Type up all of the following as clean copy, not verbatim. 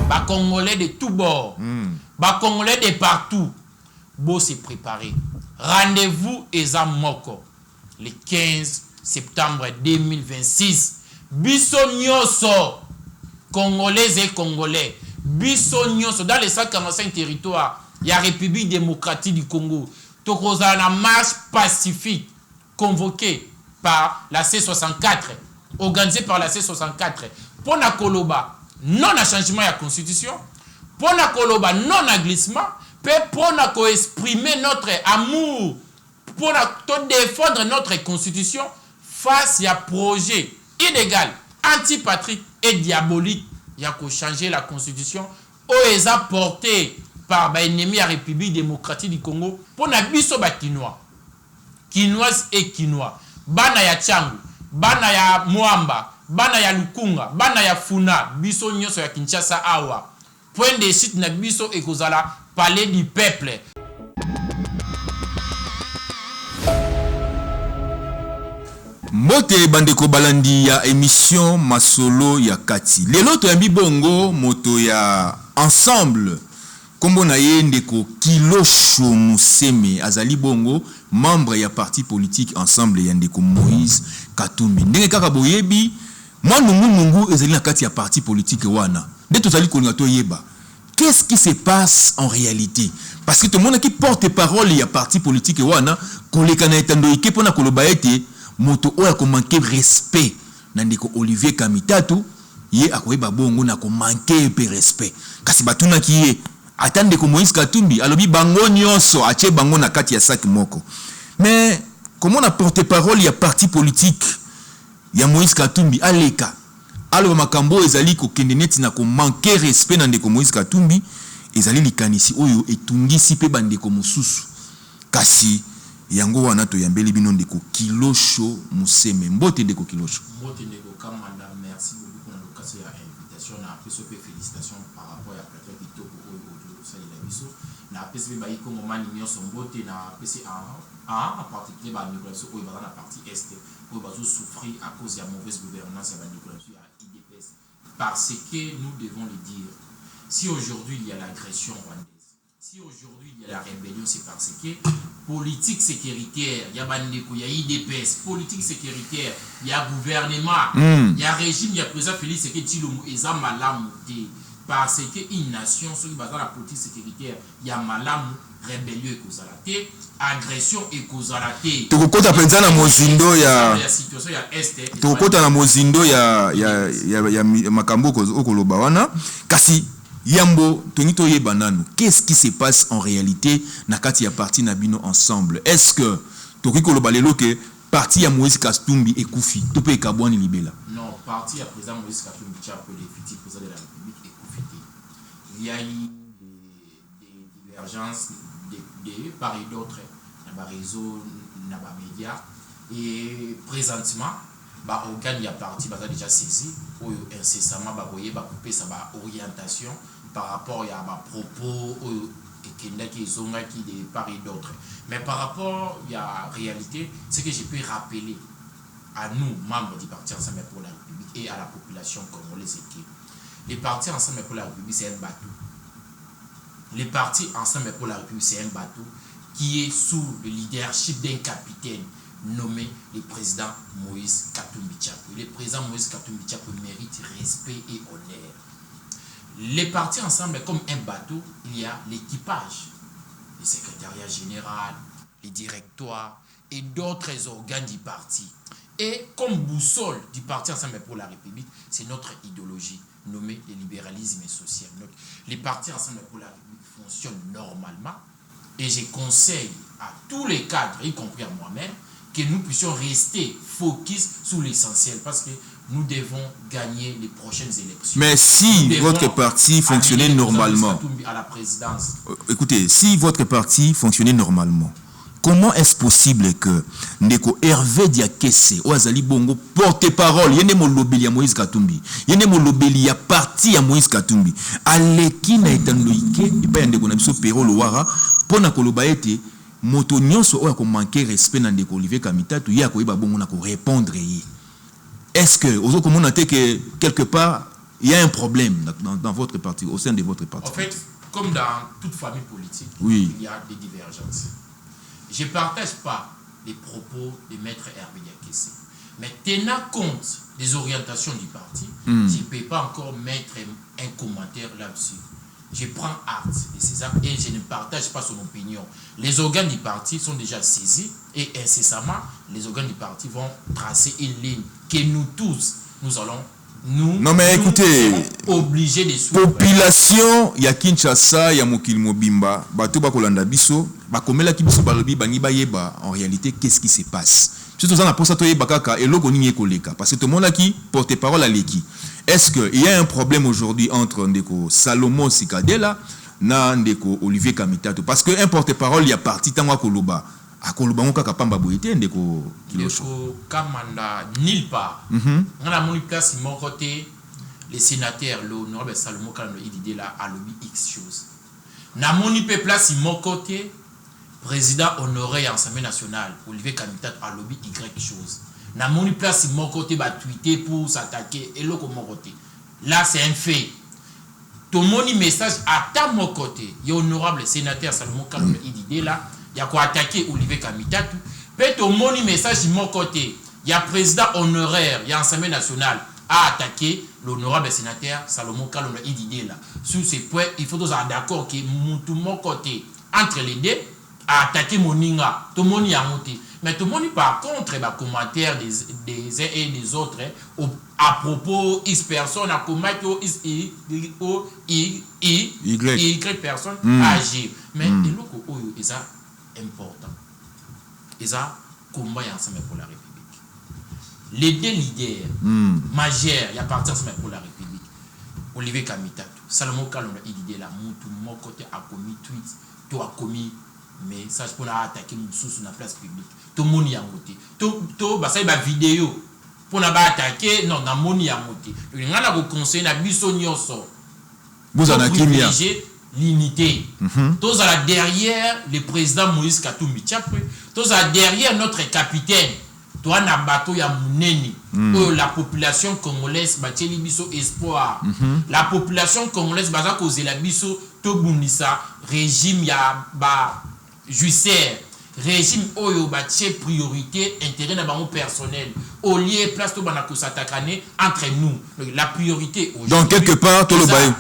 Bah Congolais de tous bords. Bah Congolais de partout. Beau se préparer. Rendez-vous Eza Moko. Le 15 septembre 2026. Biso Nyoso. Congolais et Congolais. Biso Nyoso. Dans les 145 territoires, il y a la République démocratique du Congo. Tokoza la marche pacifique convoquée par la C64. Organisée par la C64. Pour la Koloba, non à changement de la constitution. Pour la Koloba, non à glissement. Pour exprimer notre amour. Pour défendre notre constitution face à un projet illégal, antipatrique et diabolique. Il y a qu'à changer la constitution. Où est porté par l'ennemi de la République démocratique du Congo. Pour la biso ba Kinois. Kinoise et Kinois. Bana ya Changu. Bana ya Mwamba. Bana ya Lukunga. Bana ya Funa. Biso nyoso ya Kinshasa awa. Point de site na biso ekozala palais du peuple. Mote bandeko balandi ya émission Masolo ya Kati. Lelo to yambi bongo moto ya ensemble. Kombo na ye ndeko Kilosho Museme azali bongo membre ya parti politique ensemble ya ndeko Moïse Katumbi. Ndenge kaka boyebi moi nungu ezali na kati ya parti politique wana. Nde tozali kolinga to yeba. Qu'est-ce qui se passe en réalité? Parce que tout le monde qui porte parole ya parti politique wana koleka na etando ike pona koloba ete moto oya ko manquer respect na ndeko Olivier Kamitatu ye akoyeba bongo na ko manquer pe respect. Kasi batuna ki ye atande ko Moïse Katumbi alobi bango nyonso ache bango na kati ya sac moko. Mais comment on porte parole ya parti politique ya Moïse Katumbi aleka alo makambo ezali ko kendeneti na ko manquer respect na ndeko Moïse Katumbi ezali likanisi oyo etungisi pe bandeko mususu. Kasi yango wana to yambeli bino ndeko Kilosho Museme. Mbote ndeko Kilosho. Mbote ndeko Kamanda, merci beaucoup pour l'occasion ya invitation na peso pe félicitations par rapport à plateau kitoko oyo sali la biso. Na pesi ba iko moma ni nyonso mbote na pesi en particulier ba ndeko oyo ba na partie est oyo ba souffrir à cause de la mauvaise gouvernance ya ba ndeko ya IDPS. Parce que nous devons le dire. Si aujourd'hui il y a l'agression rwandaise, si aujourd'hui il y a la rébellion, c'est parce que politique sécuritaire, il y a bandeko, il y a IDPS, politique sécuritaire, il y a gouvernement, il y a régime, il y a président Félix Tshisekedi et ça malamuté. Parce que une nation, ceux qui basent dans la politique sécuritaire, il y a malamu, rébellion et causalité, agression et causalité. Tukukota penza na mozindo ya situation ya est. Tukukota na mozindo ya makambo okoloba wana kasi Yambo, Tonito Yebanano, qu'est-ce qui se passe en réalité na kati ya parti Nabino ensemble? Est-ce que Tokiko le balelo que parti ya Moïse Katumbi et Koufi, Topé Kabouani Libela? Non, parti à président Moïse Katumbi, le futur président de la République est Koufi. Il y a eu des divergences de part et d'autre dans le réseau, dans les médias. Et présentement, bah organe ya parti bah déjà saisi ou incessamment bah voyez bah couper sa bah orientation par rapport à bah propos qui de part et d'autre. Mais par rapport à la réalité, ce que je peux rappeler à nous membres du parti Ensemble pour la République et à la population congolaise qui les partis Ensemble pour la République c'est un bateau. Les partis Ensemble pour la République c'est un bateau qui est sous le leadership d'un capitaine nommé le président Moïse Katumbi Tchapou. Le président Moïse Katumbi Tchapou mérite respect et honneur. Les partis ensemble, comme un bateau, il y a l'équipage, le secrétariat général, les directoires et d'autres organes du parti. Et comme boussole du parti Ensemble pour la République, c'est notre idéologie nommée le libéralisme social. Donc, les partis Ensemble pour la République fonctionnent normalement et je conseille à tous les cadres, y compris à moi-même, que nous puissions rester focus sur l'essentiel parce que nous devons gagner les prochaines élections. Mais si votre parti fonctionnait normalement, à la présidence. Écoutez, si votre parti fonctionnait normalement, comment est-ce possible que Ndeko Hervé Diakese ou Azali Bongo porte-parole, yene mo lobeli ya Moïse Katumbi, yene mo lobeli ya parti ya Moïse Katumbi, aleki na etandoike, epa Ndeko na biso Pero Loara, pona koloba ete moto nyonso oya ko manquer respect na Ndeko Olivier Kamitatu, ya ko yeba bongo na ko répondre ye. Est-ce que ozo komona te que quelque part il y a un problème dans votre parti, au sein de votre parti. En fait, comme dans toute famille politique, oui, il y a des divergences. Je ne partage pas les propos de Maître Hervé Diakessé. Mais tenant compte des orientations du parti, je ne peux pas encore mettre un commentaire là-dessus. Je prends acte de ces actes et je ne partage pas son opinion. Les organes du parti sont déjà saisis et incessamment, les organes du parti vont tracer une ligne que nous tous, nous allons non mais écoutez, obligés de suivre. Population ya Kinshasa ya mokili mobimba bato bakolanda biso bakomela ki biso balobi bangi bayeba en réalité qu'est-ce qui se passe. Surtout ça na posa to yeba kaka eloko nini ekoleka parce que tout le monde là qui porte-parole à l'équipe. Est-ce que il y a un problème aujourd'hui entre ndeko Salomon Sikadela na ndeko Olivier Kamitato parce que un porte-parole il y a parti tango koloba akoloba ngo kaka pamba boyete ndeko Kilosho kamanda nulle part. On a mon place mon côté les sénateurs l'honorable Salomon Kalonzo Ididela a lobby X chose. Na mon place mon côté président honoré à l'Assemblée nationale Olivier Kamitato a lobby Y chose. Na mon place mon côté ba tweeter pour s'attaquer et l'autre mon côté. Là c'est un fait. Tout mon message à ta mon côté, il y a honorable sénateur Salomon Kalonzo Ididela il y a quoi attaquer Olivier Kamitato. Peut-être au mon message de mon côté, il y a président honoraire, il y a l'Assemblée nationale à attaquer l'honorable sénateur Salomon Kalonzo Ididela. Sur ces points, il faut tous être d'accord que tout mon côté, entre les deux, à attaquer mon ninga, tout le monde y a monté. Mais tout le monde, par contre, les commentaires des uns et des autres à propos X personnes, à commettre Y personnes agir. Mais il y a important. Et ça, combat ensemble pour la République. Les deux leaders majeurs, il y a parti ensemble pour la République. Olivier Kamitato, Salomon Kalonzo Ididela, tout mon côté a commis tweet, tout a commis message pour attaquer Moussou sur la place publique. Tout le monde y a monté. Tout, ça y a vidéo pour attaquer, non, dans le monde y a monté. Il y a un conseil, il y a un biso nyoso. Vous en avez mis l'unité. Tous à derrière le président Moïse Katumbi Tchapwe, tous à derrière notre capitaine, toi na bateau ya muneni. La population congolaise bateli biso espoir. La population congolaise baza cause la biso to bundisa régime ya ba justice. Régime oyo batie priorité intérêt na bango personnel au lieu place to bana ko s'attaquer entre nous. La priorité aujourd'hui. Donc quelque part tout le bail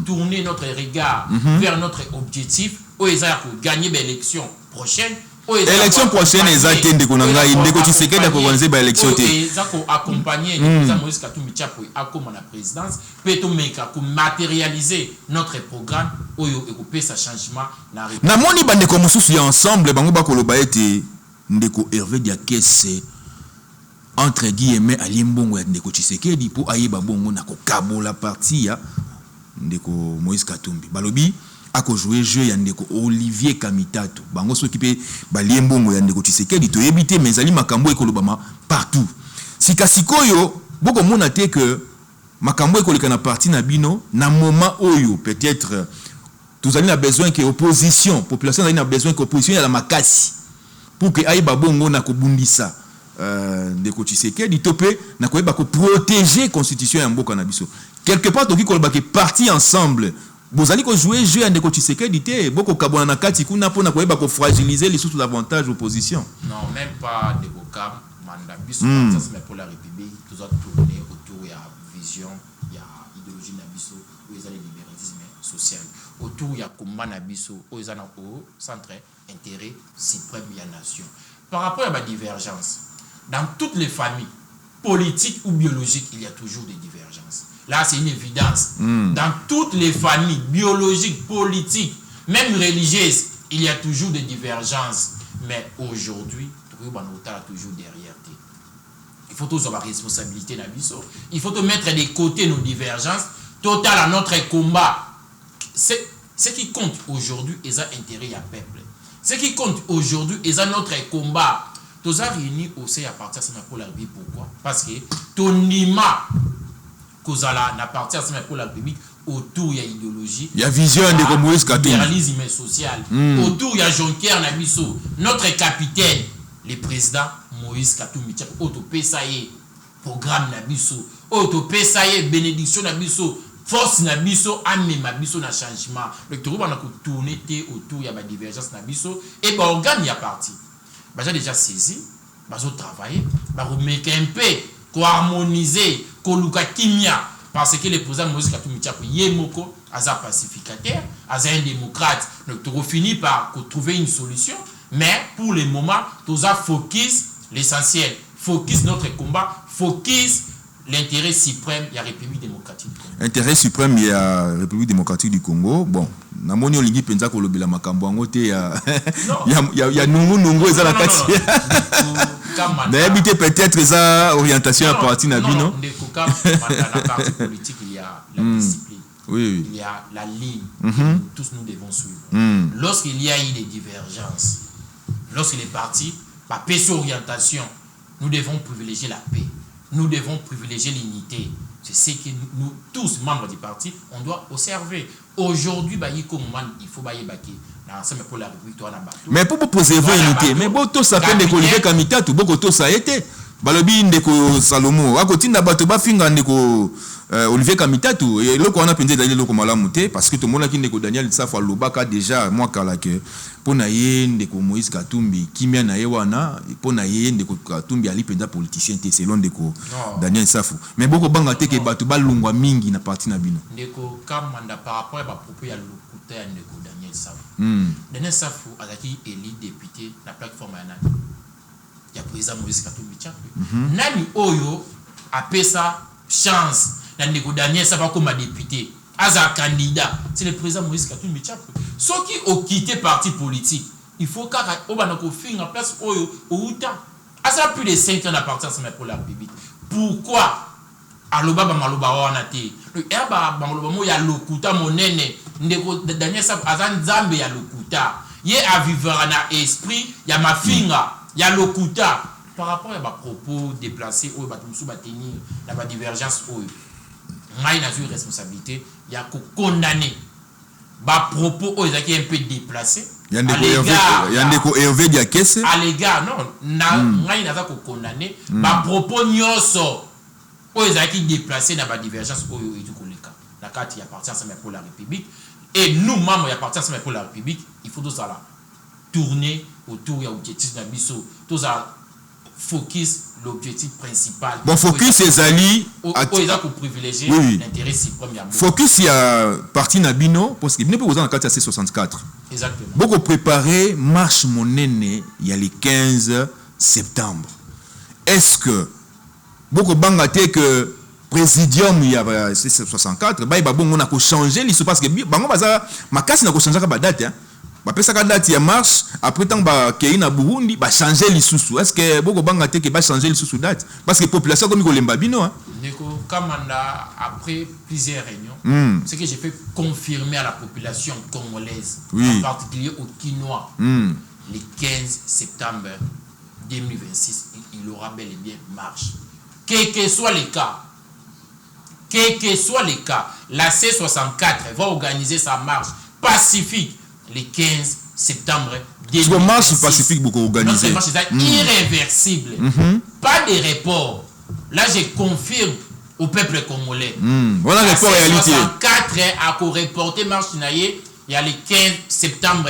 tourner notre regard vers notre objectif au eza pour gagner l'élection prochaine. Élection prochaine exacte ndeko nanga ndeko Tshisekedi ko organiser ba élection té. Eza ko accompagner le président Moïse Katumbi Tchapwe à comme la présidence peut to meka ko matérialiser notre programme oyo ekopé sa changement na République. Na moni bandeko mosusu ya ensemble bango bakoloba ete ndeko Hervé Diakessé entre guillemets alimbongo ya ndeko Tshisekedi pour ayeba bongo na ko kabola parti ya ndeko Moïse Katumbi. Balobi ako jouer jeu ya ndeko Olivier Kamitato bango so kipe baliembongo ya ndeko Tshisekedi to yebite mezali makambo ekolobama partout sikasikoyo boko mona te que makambo ekoleka na parti na bino na moment oyo peut-être tous allons a besoin que opposition population a besoin que opposition ya la makasi pour que aiba bongo na kobundisa ndeko Tshisekedi topé na koyeba ko protéger constitution ya mboka na biso quelque part to ki koloba ke parti ensemble. Vous allez jouer jeu à ndeko Tshisekedi té boko kabona na kati kuna pona koyeba ko fragiliser les sous l'avantage opposition. Non, même pas de bokam manda biso mais pour la République tout ça tourner autour de la vision, il y a idéologie na biso où ils ont le libéralisme social. Autour il y a combat na biso où ils ont au centre intérêt suprême de la nation. Par rapport à la divergence, dans toutes les familles politiques ou biologiques, il y a toujours des divergences. Là, c'est une évidence. Dans toutes les familles biologiques, politiques, même religieuses, il y a toujours des divergences. Mais aujourd'hui, on est toujours derrière. Il faut tous avoir responsabilité dans la. Il faut mettre de côté nos divergences. Total à notre combat. Ce qui compte aujourd'hui, c'est l'intérêt du peuple. Ce qui compte aujourd'hui, c'est notre combat. Tous réunis aussi à partir de pour la vie. Pourquoi? Parce que ton image Kozala n'a parti pour la République autour il y a idéologie, il y a vision de Moïse Katumbi, libéralisme social, autour il y a Jonker Nabiso, notre capitaine, le président Moïse Katumbi, autour ça y est, programme na biso o to pesa ye bénédiction na biso force na biso amema biso na changement le tout va na ko tourner autour ya ba divergence na biso et ba organe ya parti ba déjà saisi ba zo travailler ba remettre un peu ko harmoniser ko luka kimia parce que le président Moïse Katumbi Tshapwe yemoko aza pacificateur aza un démocrate donc tu finis par trouver une solution mais pour le moment tous a focus l'essentiel focus notre combat focus l'intérêt suprême de la République démocratique du Congo. Intérêt suprême de la République démocratique du Congo. Bon, na moni olingi penza ko lobela makambo ngo te ya ya nungu eza la kati. Na habité peut-être eza orientation à parti na bino. Non, dans la partie politique il y a la discipline. Oui. Il y a la ligne que tous nous devons suivre. Lorsqu'il y a eu des divergences, lorsque les partis par paix sur orientation, nous devons privilégier la paix. Nous devons privilégier l'unité. C'est ce que nous, tous membres du parti, on doit observer. Aujourd'hui, il faut pour la République. Mais pour préserver l'unité, mais bon, tout ça fait des collègues kamita, tout beaucoup tout ça a été. Balobi ndeko Salomo, à côté d'abato bafinga ndeko Olivier Kamita tout et le qu'on a pensé d'aller le malamu te parce que tout le monde qui ndeko Daniel Safa Lobaka déjà moi kala que pour naye ndeko Moïse Katumbi kimia na yewana pour naye ndeko Katumbi ali penza politicien te selon ndeko Daniel Safa mais beaucoup banga te ke bato balungwa mingi na parti na bino ndeko kamanda par rapport à propos ya lokuta ya ndeko Daniel Safa Daniel Safa azaki élu député na plateforme ya nani ya président Moïse Katumbi Tshapwe nani oyo apesa chance na ndeko Daniel Safa comme député as un candidat c'est le président Moïse Katumbi Tshapwe ceux qui ont quitté parti politique il faut qu'on ait en place oyo outa ça plus de 5 ans d'appartenance pour la République pourquoi aloba ba maloba wana te ba maloba mo ya lokuta monene ndeko Daniel Safa azan nzambe ya lokuta ye a vivre na esprit ya mafinga ya lokuta par rapport à ma propos déplacés ou à tenir la divergence ou moi il a une responsabilité il y a que condamner ma propos aux qui un peu déplacé il y a des Hervé Diakese à l'égard non moi il a que condamner ma propos nyoso aux qui déplacé dans la divergence ou et tout le cas la carte il appartient pour la République et nous membres il appartient pour la République il faut tout ça là tourner autour de l'objectif de Bisso. Tout ça, focus l'objectif principal. Bon, focus c'est Ali. Pour privilégier l'intérêt suprême. Focus, il y a parti Nabino, parce que vous avez en 64. Exactement. Beaucoup préparé, marche monnaie, il y a le 15 septembre. Est-ce que, beaucoup bangate que présidium, il y a 64, bah, on a changé l'histoire parce que, ma casse n'a pas changé la date, parce que la date marche après tant que na Burundi ba changer l'issue est-ce que boko banga te que ba changer l'issue date parce que population comme Kolemba bino hein Neko Kamanda après plusieurs réunions ce que j'ai fait confirmer à la population congolaise en particulier aux Kinois le 15 septembre 2026 il aura bel et bien marche quel que soit le cas la C64 va organiser sa marche pacifique le 15 septembre 2026. C'est marche pacifique beaucoup organisé. Notre marche est irréversible. Pas de report. Là, je confirme au peuple congolais. Voilà le report réalité. 64 a reporté marche il y a le 15 septembre.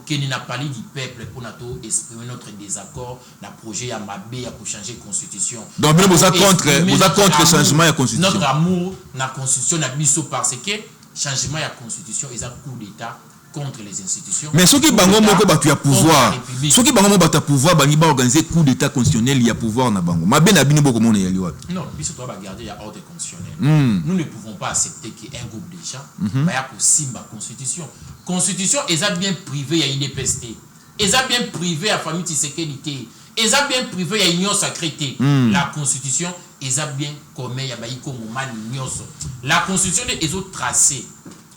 Qui n'a pas dit du peuple pour nous exprimer notre désaccord dans le projet Yamabé pour changer la constitution. Donc, vous êtes contre le changement de la constitution. Notre amour dans la constitution n'a parce que changement de la constitution est un coup d'état contre les institutions. Mais ceux qui bango moko batu ya pouvoir, ceux qui bango batu pouvoir bangi ba organiser coup d'état constitutionnel, il y a pouvoir na bango. Ma ben abini boko mona yali wa. Non, biso to ba garder ya ordre constitutionnel. Nous ne pouvons pas accepter qu'un groupe de gens ba ya ko simba constitution. Constitution est bien privé ya IDPST. Est bien privé à famille Tshisekedi. Est bien privé ya union sacrée. La constitution est bien commun ya ba iko momani nyonso. La constitution est tracée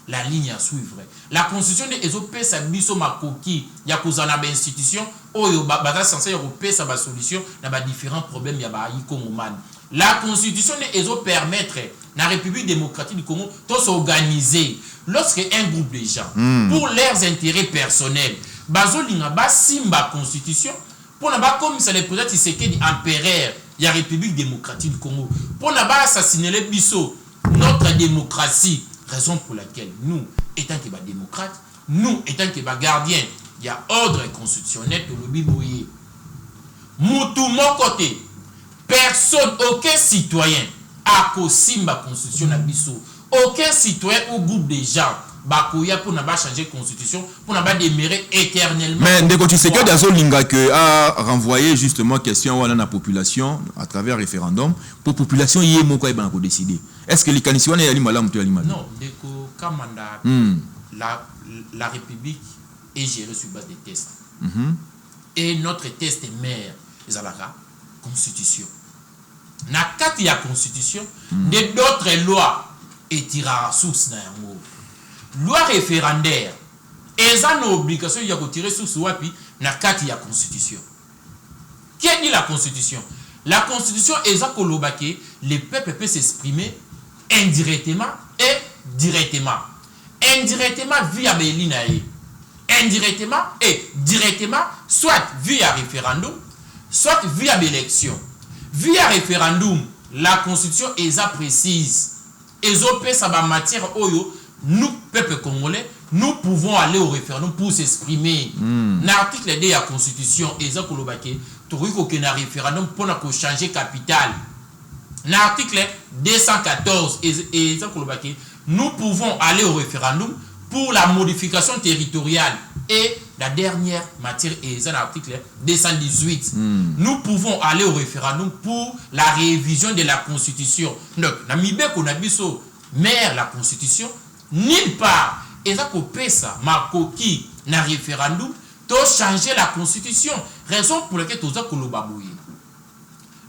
la ligne à suivre. La constitution est opé sa biso makoki ya kozana ba institution oyo ba censé européen sa ba solution na ba différents problèmes ya ba iko momani. La constitution est permettre la République démocratique du Congo de s'organiser lorsque un groupe de gens pour leurs intérêts personnels bazolinga ba simba constitution pour na ba comme ça les peut-être c'est que empereur il y a République démocratique du Congo. Pour n'avoir assassiné les bisous, notre démocratie, raison pour laquelle nous, étant que démocrates, nous, étant que gardiens, il y a ordre constitutionnel de l'Obiboye. Moutou, mon côté, personne, aucun citoyen, a la constitution na biso. Aucun citoyen ou groupe de gens, bakoya pour n'a pas changer constitution, pour n'a pas demeurer éternellement. Mais ndeko tu sais que Dazo Linga que a renvoyé justement question à la population à travers référendum pour population yé moko e banko décider. Est-ce que les canisiwana yali malamu to yali malamu? Non, ndeko kamanda la République est gérée sur base de tests. Et notre test mère est à la constitution. Na kati ya constitution, d'autres lois et tirara source na yango. Loi référendaire, elles ont l'obligation de tirer source wapi na kati ya constitution. Qui dit la constitution? La constitution est que le peuple peut s'exprimer indirectement et directement. Indirectement via Belinae. Indirectement et directement, soit via référendum, soit via élection. Via référendum, la constitution est précise. Et ça va matière oyo, nous, peuple congolais, nous pouvons aller au référendum pour s'exprimer. L'article 2 de la constitution est que un référendum pour changer capital. L'article 214 est nous pouvons aller au référendum pour la modification territoriale. Et la dernière matière est l'article 218. Nous pouvons aller au référendum pour la révision de la Constitution. Donc, Namibé Konabiso, maire la Constitution, nulle part. Et ça, ça, Makoki, na référendum, to changer la Constitution. Raison pour laquelle tout ça,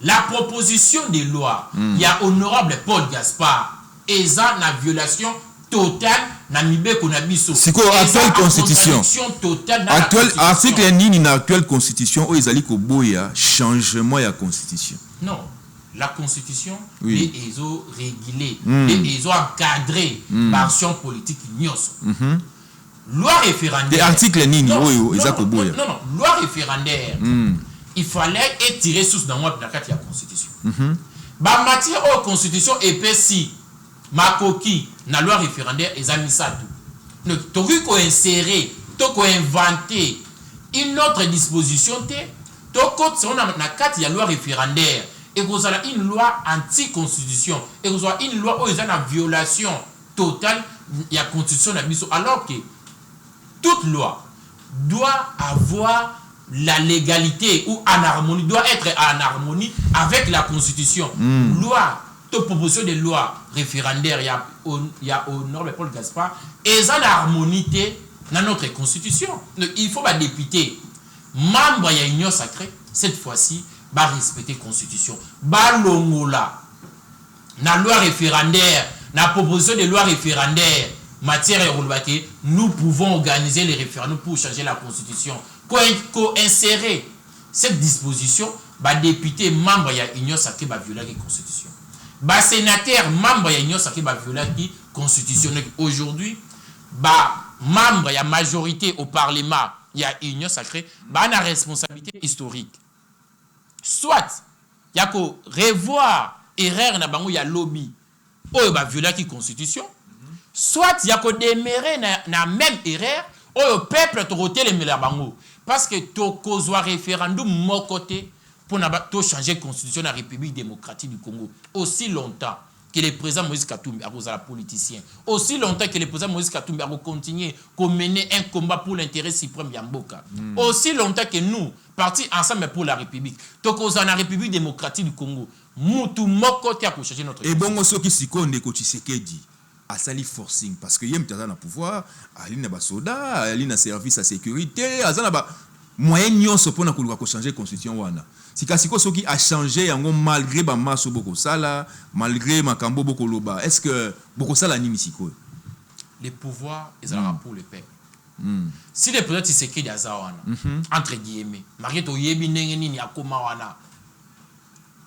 la proposition de loi, il y a honorable Paul Gaspard, et ça, la violation totale. C'est quoi actuelle constitution? Actuelle article ni na actuelle constitution où ils allaient ko boya changement ya constitution. Non, la constitution est régulée, est encadrée par action politique nyos. Loi référendaire. Article ni oyo ezako boya. Non, loi référendaire. Il fallait étirer sous dans moi la carte la constitution. Ba matière aux constitution épaissie. Makoki, na loi référendaire, ils ont mis ça tout. Donc, tu as insérer, tu as inventé une autre disposition, tu as une loi référendaire, et vous avez une loi anti-constitution, et vous avez une loi où ils ont une violation totale de la constitution, alors que toute loi doit avoir la légalité ou en harmonie, doit être en harmonie avec la constitution. Loi, proposition de loi référendaire, il y a honorable Paul Gaspard, et ça l'harmonie dans notre constitution. Donc, il faut que les députés, membres de l'Union sacrée, cette fois-ci, va respecter la constitution. Balongola, la loi référendaire, la proposition de loi référendaire, matière et nous pouvons organiser les référendums pour changer la constitution. Quand insérer cette disposition, les députés, membres de l'Union sacrée, va violer la constitution. Ba sénateur membre ya union sacrée ba violer qui constitutionnel aujourd'hui membre ya majorité au parlement ya union sacrée ba na responsabilité historique soit ya ko revoir erreur na bango ya lobby oyo ba violer qui constitution soit ya ko demeurer na même erreur oyo peuple to roter les bango parce que to kozwa référendum mon côté pour changer la constitution de la République démocratique du Congo. Aussi longtemps que le président Moïse Katumbi a politicien, aussi longtemps que le président Moïse Katumbi a continué à mener un combat pour l'intérêt suprême de Mboka, aussi longtemps que nous, partis ensemble pour la République, dans la République démocratique du Congo, nous moko te pour changer notre et bon, ce qui s'y connaît, que tu sais qu'il dit, à sali forcing, parce que yem tata na pouvoir, ali na ba soda, ali na service à sécurité, azana ba moyen nyonso pona ko changer constitution wana. Si kasiko soki a changé yango malgré ba maso boko sala, malgré makambo boko loba. Est-ce que boko sala nini siko? Le pouvoir est pour le peuple. Si le président Tshisekedi azawana entre guillemets, malgré to yebi ndenge nini akoma wana.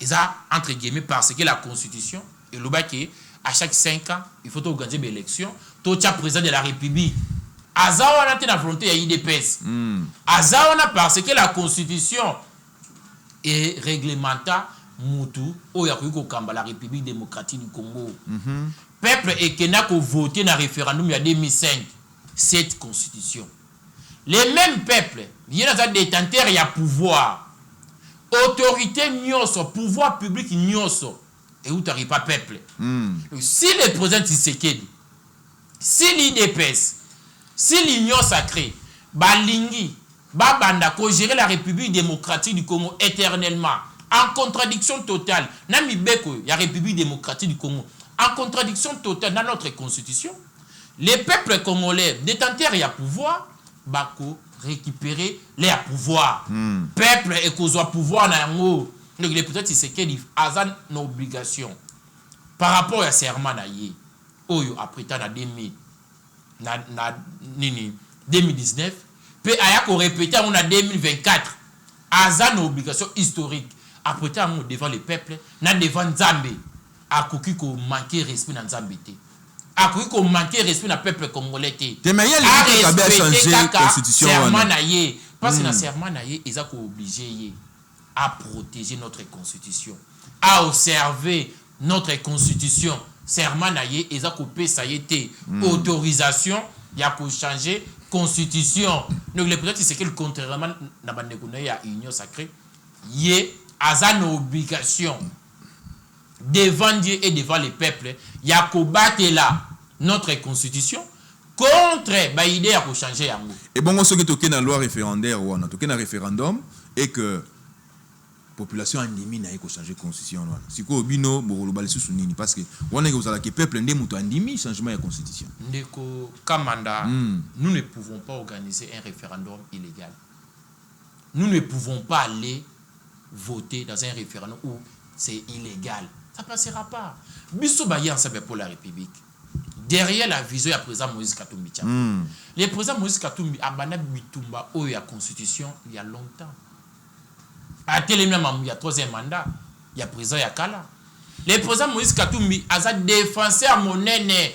Eza entre guillemets parce que la constitution et loba que à chaque 5 ans, il faut organiser une élection, to tia président de la République. Azawana te na volonté ya IDPS. Azawana parce que la constitution et réglementa mutu oyo akoki kokamba la République démocratique du Congo. Peuple ekenda ko voter na référendum ya 2005 cette constitution. Les mêmes peuples, il y a des détenteurs, il y a pouvoir. Autorité nyonso, pouvoir public nyonso. Et où t'arrives pas peuple. Si le président Tshisekedi, si l'IDPS, si l'Union sacrée, Balingi, Babanda, ko gérer la République démocratique du Congo éternellement, en contradiction totale, Namibeko, il y a République démocratique du Congo, en contradiction totale dans notre constitution, les peuples congolais, détenteurs, il y a pouvoir, Bako, récupérer les pouvoirs. Peuple et qu'on soit pouvoir dans le donc les peut-être c'est qu'il a une obligation par rapport à serment naïe oyo après tant à 2019 puis aya ko répéter on a 2024 a une obligation historique après tant devant le peuple na devant Nzambe a koki ko manquer respect dans Nzambe té a koki ko manquer respect dans peuple congolais té te mais il y a le changer constitution serment naïe parce que dans serment naïe ils a ko obligé à protéger notre constitution, à observer notre constitution. Serment naïe, et ça coupé ça y était autorisation, il y a pour changer constitution. Donc le peut-être c'est que contrairement à la union sacrée, il y a une obligation devant Dieu et devant les peuples, il y a pour battre là notre constitution contre l'idée à changer. Et bon, on sait que tu as une loi référendaire ou tu as un référendum et que population andimi na eko changer constitution wana siko bino bolo balisu sunini parce que wana ko zala ke peuple ndé muto andimi changement de constitution ndeko kamanda nous ne pouvons pas organiser un référendum illégal. Nous ne pouvons pas aller voter dans un référendum où c'est illégal. Ça passera pas. Biso baye ensemble pour la République. Derrière la vision du président Moïse Katumbi. Le président Moïse Katumbi a banab bitumba o ya constitution il y a longtemps. À télé même il y a troisième mandat, il y a président Yakala. Le président Moïse Katumbi a défenseur monene,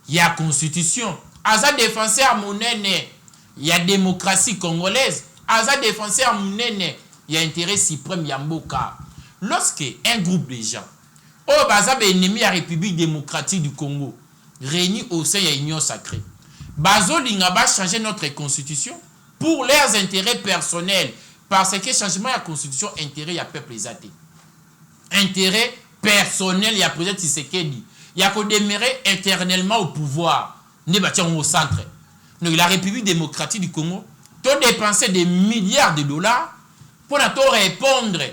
il y a constitution. A défenseur monene, il y a démocratie congolaise. A défenseur monene, il y a intérêt suprême Yamboka. Lorsque un groupe de gens, oh baza ennemi à la République démocratique du Congo, réunis au sein de l'Union sacrée, bazo lingaba changer notre constitution pour leurs intérêts personnels. Parce que changement de la constitution, intérêt, il y a peuple exaté. Intérêt personnel, il y a président Tshisekedi. Il y a qu'on demeurer éternellement au pouvoir. Nous bâtons au centre. Donc la République démocratique du Congo, tu as dépensé des milliards de dollars pour répondre à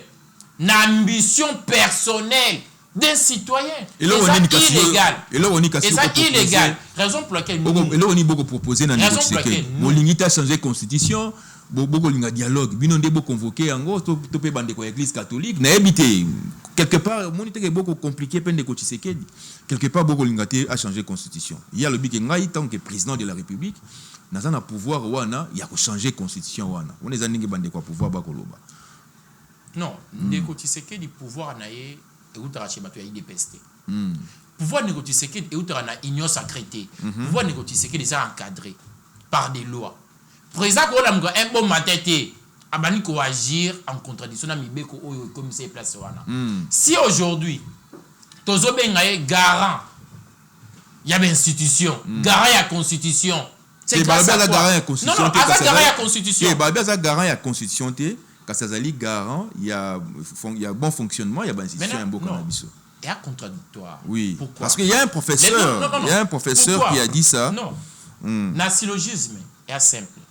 l'ambition personnelle d'un citoyen. Et là, on est illégal. Et ça illégal. Raison pour laquelle nous... Et là, on est beaucoup proposé dans le Tshisekedi. Mon limite à changer la constitution. Beaucoup de dialogue bino ndebo convoqué en to pe bande ko église catholique na habité quelque part monité que beaucoup compliqué pende ko Tshisekedi quelque part beaucoup lingate a changé constitution il y a le but que ngai tant que président de la République na na pouvoir wana il y a ko changer constitution wana on les aningi bande ko pouvoir ba koloba non ndeko Tshisekedi pouvoir na ye e utara chebatu ya IDPST pouvoir ndeko Tshisekedi e utara na union sacrée pouvoir ndeko Tshisekedi est encadré par des lois. Président Kolamgo un bon matete abani ko agir en contradiction na mibeko oyo commissaire place wana. Si aujourd'hui tozo benga garant il y a une institution, garant ya constitution. C'est pas la garant ya constitution. Non, asa garant ya constitution. C'est pas ça garant ya constitution té kasazali garant il y a bon fonctionnement, il y a bonne institution un beau cannabis. Et à contradictoire. Oui. Pourquoi? Parce qu'il y a un professeur, il y a un professeur Pourquoi? qui a dit ça. Non. Na syllogisme est simple.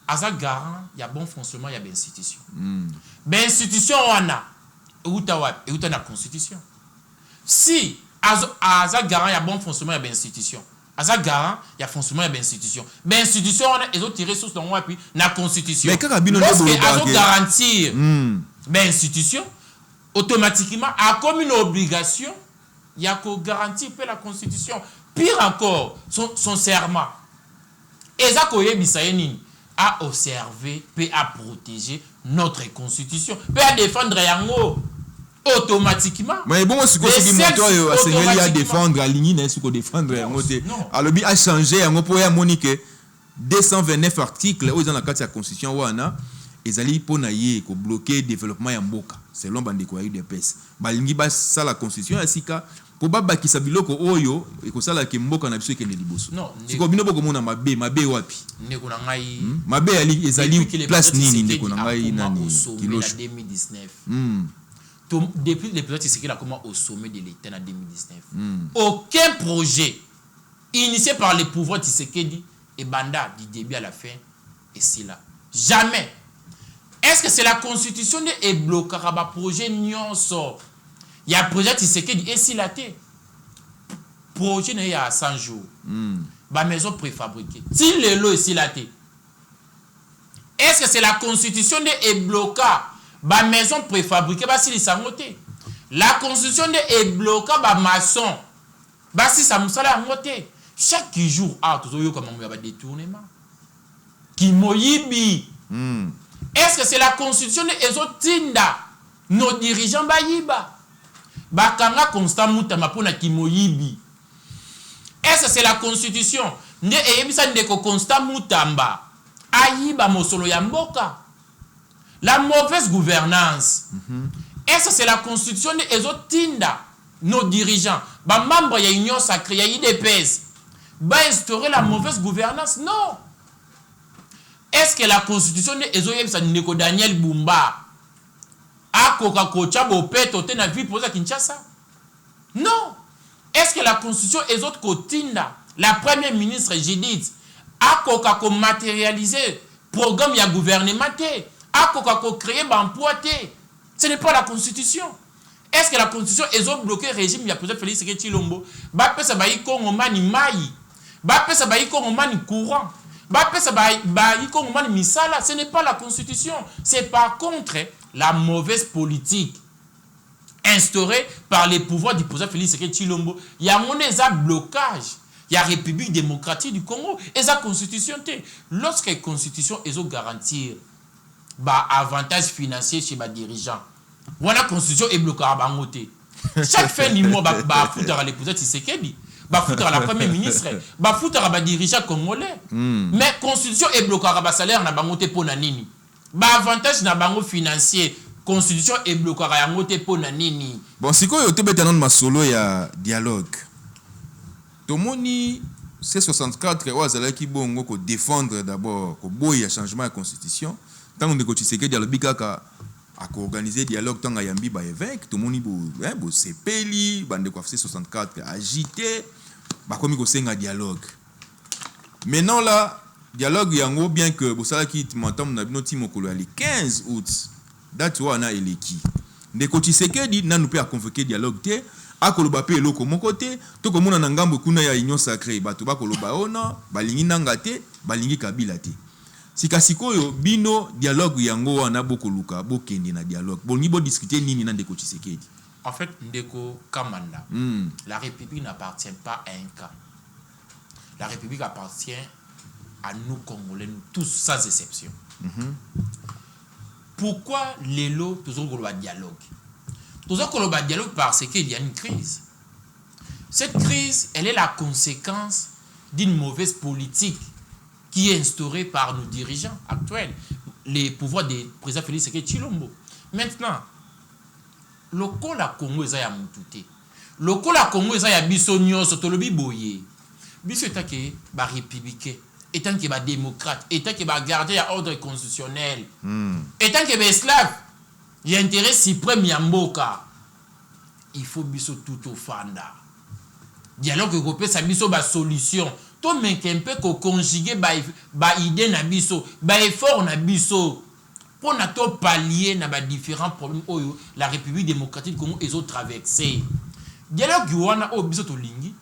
Asa garant, il y a bon fonctionnement, il y a bien institution. Ben institution on a et la constitution. Si asa garant, il y a bon fonctionnement, il y a bien institution. Asa garant, il y a fonctionnement, il y a bien institution. Ben institution on a ils ont tiré sous dans puis la constitution. Mais carabino lorsque garantir ben institution automatiquement a comme une obligation, il y a qu'au garantir la constitution. Pire encore, son serment. Et ça à observer, puis à protéger notre constitution, puis à défendre yango automatiquement. Mais bon, ce que je dis, moi, à défendre, à ligner, ce qu'on défendre yango. Alors, il a changé yango pour y Monique 229 articles, où ils ont la carte de la constitution, ezali pona ye ko bloquer développement ya mboka selon bandeko ya UDPS balingi basala constitution ya sika po babakisa biloko oyo ekosala ke mboka na biso ekende liboso siko bino bokomona mabe wapi ndeko na ngai mabe ali ezali place nini ndeko na ngai nani kilosho 2019 depuis l'épisode Tshisekedi a commencé au sommet de l'État en 2019 aucun projet initié par les pouvoirs Tshisekedi et Banda du début à la fin et c'est là jamais. Est-ce que c'est la constitution et bloquer le projet nyonso? Il y a un projet Tshisekedi et si la té projet il y a 100 jours. Ba maison préfabriquée. Si le lot est si la té. Est-ce que c'est la constitution et bloquer ba maison préfabriquée ba si les sangoté? La constitution est bloquer ba maçon. Ba si ça musala ngoté. Chaque jour tout yo comme on va détournement. Qui moyibi. Est-ce que c'est la constitution et zotinda nos dirigeants bayiba? Bakanga constant mutama pona kimoyibi. Est-ce que c'est la constitution ne eyebisa ndeko constant mutamba ayiba mosolo ya mboka? La mauvaise gouvernance. Est-ce que c'est la constitution et zotinda nos dirigeants ba membre ya union sacrée ya UDPS ba instaurer la mauvaise gouvernance? Non. Est-ce que la constitution est Ndeko Daniel Bumba a kocha bopeto te na vie posa Kinshasa? Non. Est-ce que la constitution est autre kotinda la première ministre Judith a ko matérialiser programme ya gouvernement te a ko créer emploi te? Ce n'est pas la constitution. Est-ce que la constitution est autre bloquer régime ya président Félix Tshisekedi Tshilombo ba pesa ba ikongo mani mai ba pesa ba ikongo mani courant? Ce n'est pas la constitution. C'est par contre la mauvaise politique instaurée par les pouvoirs du président Félix Tshisekedi Tshilombo. Il y a un blocage. Il y a la République démocratique du Congo et la constitution. Lorsque la constitution est garantir avantage financier chez les dirigeants, la constitution est bloquée à Bangote. Chaque fin du mois, foutre les pouvoirs Tshisekedi. Foutre la première ministre, foutre la dirigeant congolais. Mais constitution est bloquée à salaire na bangote pour nanini. Avantage na bango financier, constitution est bloquée à bangote pour nanini. Bon, si quoi yote betanon masolo ya dialogue. Tomoni C64 wazala ki bongo ko défendre d'abord ko boya changement de constitution. Tant on de ko Tshisekedi alobi kaka à organiser dialogue tant yambi ba évêque tout monde bo sepeli bande ko C64 agité ba komi ko senga dialogue. Maintenant là dialogue yango bien que bo sala ki m'entend na bino timokolo le 15 août date wana eleki ndeko Tshisekedi nanu pe a convoquer dialogue te akoloba pe eloko moko te to komona na ngambo kuna ya union sacrée bato bakoloba ona balingi nanga te balingi kabila te. Sikasikoyo bino dialogue yango wana bokoluka bokende na dialogue bolingi bo discuter nini na ndeko Tshisekedi? En fait ndeko Kamanda la République n'appartient pas à un camp. La République appartient à nous Congolais, nous tous sans exception. Pourquoi les lots toujours le dialogue? Toujours le dialogue parce qu'il y a une crise. Cette crise, elle est la conséquence d'une mauvaise politique qui est instauré par nos dirigeants actuels, les pouvoirs des présidents Félix Tshisekedi Tshilombo. Maintenant, le Kola Congo est à Moutouté. Le Kola Congo est à Bissonio, Sotolobi Boye. Bisso est à républicain, étant qu'il est démocrate, étant qu'il est gardé à ordre constitutionnel, étant qu'il est esclave, il y a intérêt suprême Yamboka. Il faut Bisso tout au fanda. Dialogue européen, ça Bisso ba solution. To mec un peu ko conjuguer ba idée na biso ba effort na biso pour na to pallier na ba différents problèmes oyo la République démocratique du Congo et autres traversés. Dialogue wana o biso to lingi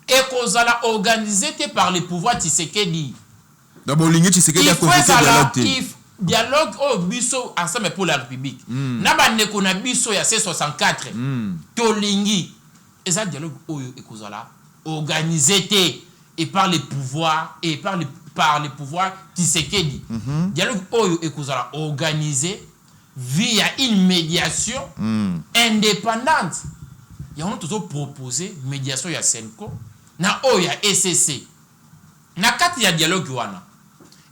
et kozala organisé par les pouvoirs Tshisekedi. D'abord lingi Tshisekedi a convoqué dialogue o biso ensemble pour la République. Na ba ndeko na biso ya C64 to lingi et ça dialogue oyo e kozala organisé et par les pouvoirs par les pouvoirs Tshisekedi. Dialogue oyo ekozala organisé via une médiation indépendante. Il y a toujours proposé médiation ya Senko na oyo ya ECC. Na kati ya dialogue wana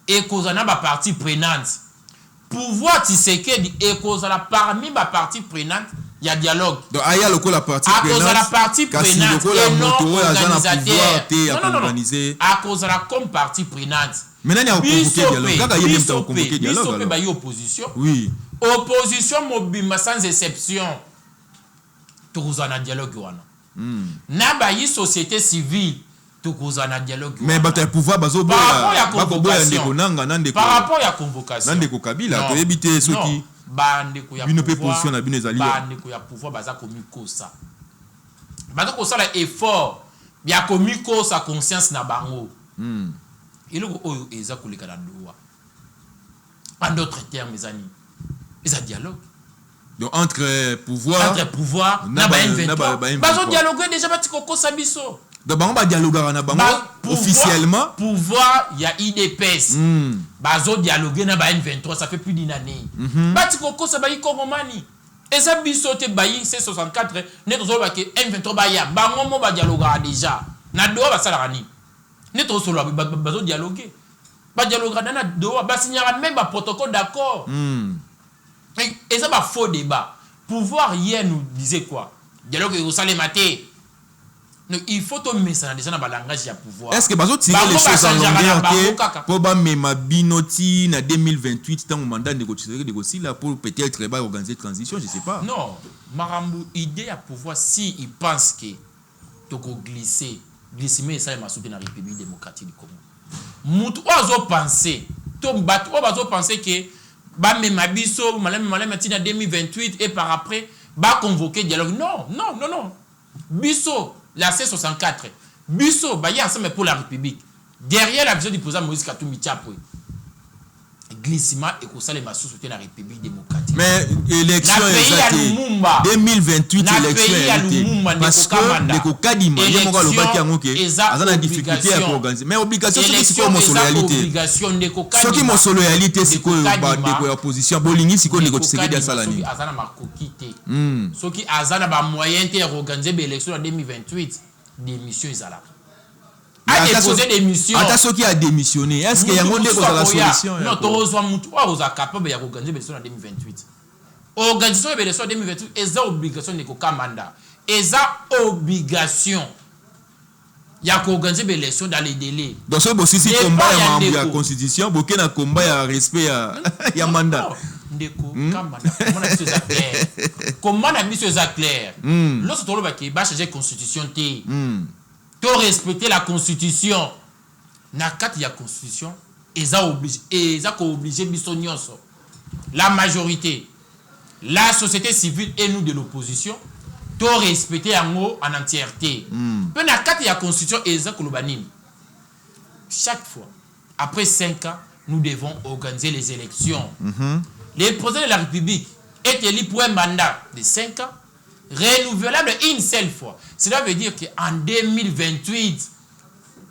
ekozala ba partie prenante. pouvoir Tshisekedi et cause la parmi ma partie prenante, il y a dialogue. Donc aya loko la partie à prenante. cause de la partie prenante et non organisateur. À cause de la comme partie prenante. Maintenant il y a convoqué dialogue. Kaka yé même convoqué dialogue. Biso pe opposition. Oui. Opposition mobima sans exception. Tokuzana dialogue wana. Na ba yi société civile tokuzana dialogue wana. Mais bato ya pouvoir bazo boya. Par rapport à convocation. Par rapport à convocation. Nandeko Kabila to yebite soki. Bandeko ya pouvoir. Bino pe position na bino ezali. Bandeko ya pouvoir baza komikosa. Baza kosala effort ya komikosa conscience na bango. Eloko oyo eza koleka na loi. En d'autres termes ezani. Eza dialogue. Donc entre pouvoir na ba M23 bazo dialoguer déjà batiko kosa biso. Donc bango ba dialoguer na bango officiellement pouvoir ya IDPS bazo dialoguer na ba M23 ça fait plus d'une année. Batiko kosa ba ikongomani eza biso te bayi C64 ne tozo ba ke M23 ba ya bango mo ba dialoguer déjà na do ba sala rani ne tozo lo bazo dialoguer ba dialoguer na do ba signer même ba protocole d'accord. Et ça va faux débat. Pouvoir hier nous disait quoi? Dialogue au salé maté. Donc il faut tout mettre ça dans le langage de pouvoir. Est-ce que bazo tirer les choses en longueur pour ba mema binoti na 2028 tant mandat négocier là pour peut-être ba organiser transition, je sais pas. Non, Marambu idée à pouvoir si il pense que toko glisser mais ça m'a soutenu la République démocratique du Congo. Mutu ozo penser, to bato ozo penser que ba mema biso malem tina 2028 et par après ba convoquer dialogue. Non. Biso la C64 biso ba y ensemble pour la République derrière la vision du président Moïse Katumbi Tchapwe glissement et que ça les massous soutient la République démocratique. Mais élection 2028 élection parce que ndeko Kadima yemoka lobaki yangoke azana difficulté à organiser mais obligation c'est quoi mon loyalité soki mon loyalité c'est quoi ba ndeko opposition bolingi siko ndeko Tshisekedi asalani azana makokite soki azana ba moyen te organiser ba élection en 2028 démission ezala a déposé des missions. Attention qui a démissionné. Est-ce qu'il y a un monde qui a la solution? Non, tu reçois mutu. Ou vous capable d'organiser l'élection en 2028. Organisation de l'élection en 2028, ils ont obligation de commanda. Ils ont obligation. Il y a qu'organiser l'élection dans les délais. Donc ce que si combat à la constitution, beaucoup na combat à respect à ya mandat. Ndeko commanda. Comment on a mis ça clair? Comment on a mis ça clair? Lorsque tu le baki, ba changer constitution té. To respecter la constitution na kati ya constitution eza obligé biso nyonso la majorité la société civile et nous de l'opposition to respecter yango en entièreté pe na kati ya constitution eza kolobanini chaque fois après 5 ans nous devons organiser les élections. Le président de la République est élu pour un mandat de 5 ans renouvelable une seule fois. Cela veut dire qu'en 2028,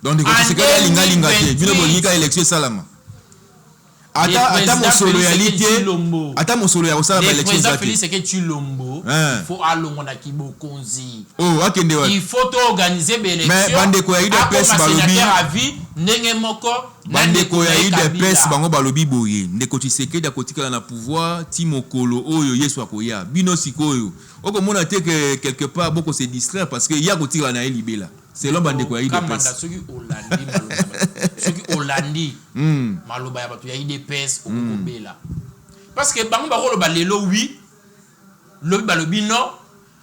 donc c'est que la élection salama. Ata mon solo réalité. Ata mon solo ya salama élection. Le président Félix Tshisekedi il faut alongo na kibokonzi. Oh, akende wa. Il faut organiser des élections. Mais bandeko ya IDPS balobi. Ndenge moko bandeko ya IDPS bango balobi boye. Ndeko Tshisekedi akotikala na pouvoir ti mokolo oyo yesu akoya. Bino sikoyo. Oko mona te que quelque part beaucoup se distraire parce que ya kotikala na libela. C'est l'homme bandeko ya IDPS. Kamanda soki Hollandi soki Hollandi maloba ya bato ya IDPS okobela. Parce que bango bakolo ba lelo oui. Lobi balobi non.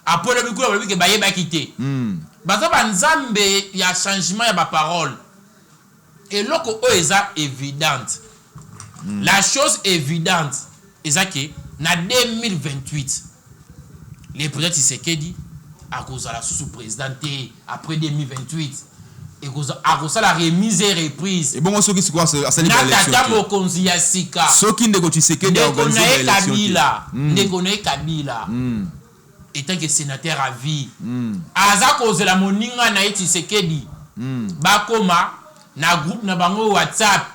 Après le bikolo balobi ke baye ba quitter. Baza banzambe ya changement ya ba parole. Et loko o eza évidente. La chose évidente eza que na 2028 le président Tshisekedi à cause de la sous-présidente après 2028 et à cause de la remise et reprise. Et bon ceux qui se croient à cette élection. Nata mokonzi ya sika. Ceux qui ndeko Tshisekedi a organisé l'élection. Kabila. Étant que sénateur à vie. Aza cause la moninga na Tshisekedi. Bakoma na groupe na bango WhatsApp.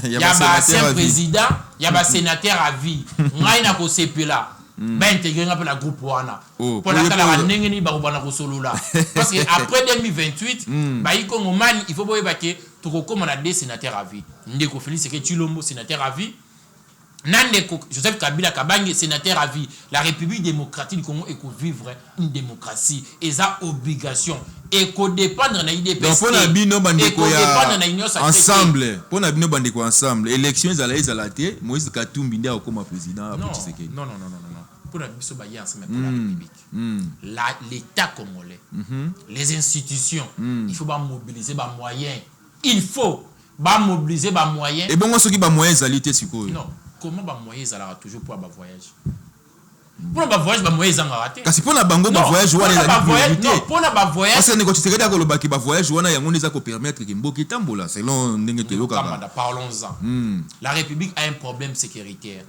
Ya ba ancien président, ya ba sénateur à vie. Ngai na ko sepela. Ba intégrer un peu la groupe wana. Pour la kala ndenge ni ba ko bana ko solola. Parce que après 2028, ba ikongo mani il faut boye baké to ko koma na des sénateurs à vie. Ndeko Félix Tshisekedi Tshilombo sénateur à vie. Nandeko Joseph Kabila Kabange, sénateur à vie. La République démocratique du Congo est qu'on vivre une démocratie. Et ça, obligation. Et qu'on dépendre de l'IDPS. Donc, pour la bino bandeko ensemble. Pour la bino bandeko ensemble. Élection, ils allaient à Moïse Katumbi ndia comme président. Non. Pour la biso baye ensemble pour la République. L'État congolais, les institutions, il faut mobiliser les moyens. Il faut mobiliser les moyens. Et bon, ceux qui ont moyens d'alité, c'est quoi? Non. Comment les moyens allaient toujours pour un voyage? Pour un voyage, les moyens allaient rater. Parce que pour un voyage, non, pour un voyage. Parce que négocier que d'accord le voyage, on a un monde qui permettre que Mboki tambola selon Nengetelo Kaba. Parlons-en. La République a un problème sécuritaire.